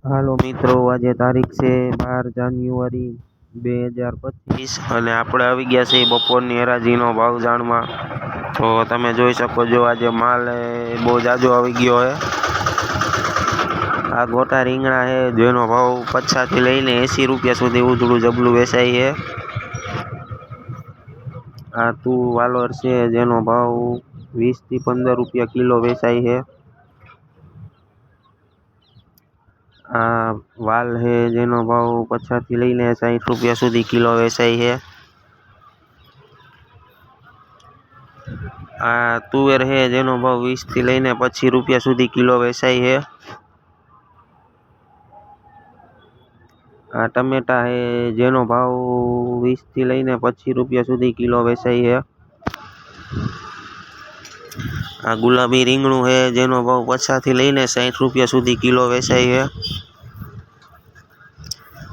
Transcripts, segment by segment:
હાલો મિત્રો, આજે તારીખ છે 12 જાન્યુઆરી 2025 અને આપણે આવી ગયા છીએ બપોરની હરાજીનો ભાવ જાણવા। તો તમે જોઈ શકો છો આજે માલ બહુ જાજો આવી ગયો છે। આ ગોટા રીંગણા છે જેનો ભાવ 50 થી લઈને 80 રૂપિયા સુધી ઉધડું જબલું વેચાય છે। આ તું વાલોર છે જેનો ભાવ 20 થી 15 રૂપિયા કિલો વેચાય છે। આ વાલ है જેનો ભાવ 50 થી લઈને 60 રૂપિયા સુધી કિલો વેચાય છે। આ તુવેર है જેનો ભાવ 20 થી લઈને 25 રૂપિયા સુધી કિલો વેચાય છે। આ ટમેટા है જેનો ભાવ 20 થી લઈને 25 રૂપિયા સુધી કિલો વેચાય છે। આ ગુલાબી રીંગણું है જેનો ભાવ 50 થી લઈને 60 રૂપિયા સુધી કિલો વેચાય છે।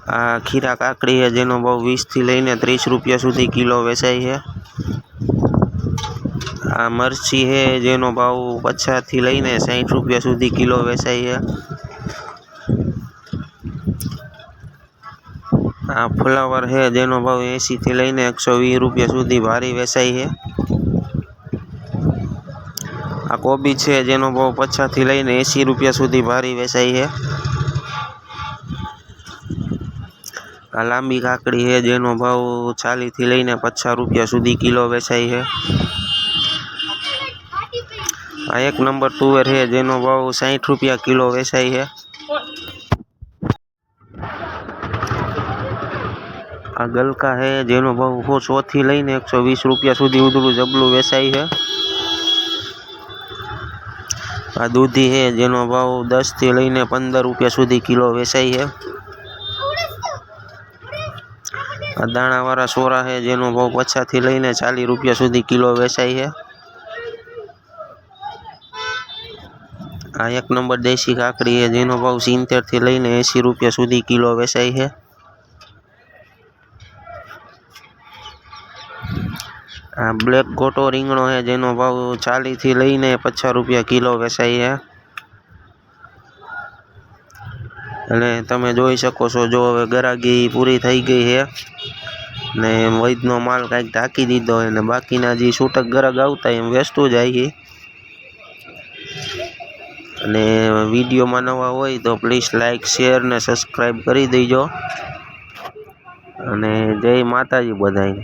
આ ખીરા કાકડી है જેનો ભાવ 20 થી લઈને 30 રૂપિયા સુધી કિલો વેચાય છે। આ મરચી है જેનો ભાવ 50 થી લઈને 60 રૂપિયા સુધી કિલો વેચાય છે। આ ફ્લાવર है જેનો ભાવ 80 થી લઈને 120 રૂપિયા સુધી ભારી વેચાય છે। આ કોબી છે જેનો ભાવ 50 થી લઈને 80 રૂપિયા સુધી ભારી વેચાય છે। આ લાંબી કાકડી है જેનો ભાવ 40 થી લઈને 50 રૂપિયા સુધી કિલો વેચાય છે। આ એક નંબર તુવેર है જેનો ભાવ 60 રૂપિયા કિલો વેચાય છે। આ ગલકા है જેનો ભાવ 100 થી લઈને 120 રૂપિયા સુધી ઉધડું જબલું વેચાય છે। આ દૂધી है જેનો ભાવ 10 થી લઈને 15 રૂપિયા સુધી કિલો વેચાય છે। આ દાણાવાળા સોરા है જેનો ભાવ 50 થી લઈને 40 રૂપિયા સુધી કિલો વેચાય છે। આ એક નંબર દેશી કાકડી है જેનો ભાવ 70 થી લઈને 80 રૂપિયા સુધી કિલો વેચાય છે। આ બ્લેક ગોટો રીંગણો है જેનો ભાવ 40 થી લઈને 50 રૂપિયા કિલો વેચાય છે। અને તમે જોઈ શકો છો જો હવે ગરાગી પૂરી થઈ ગઈ છે ને વૈદનો માલ કાંઈક ઢાંકી દીધો હોય ને બાકીના જે છૂટક ગરાગ આવતા એમ વેચતું જાય છે। અને વિડીયોમાં નવા હોય તો પ્લીઝ લાઈક શેર ને સબસ્ક્રાઈબ કરી દેજો અને જય માતાજી બધાને।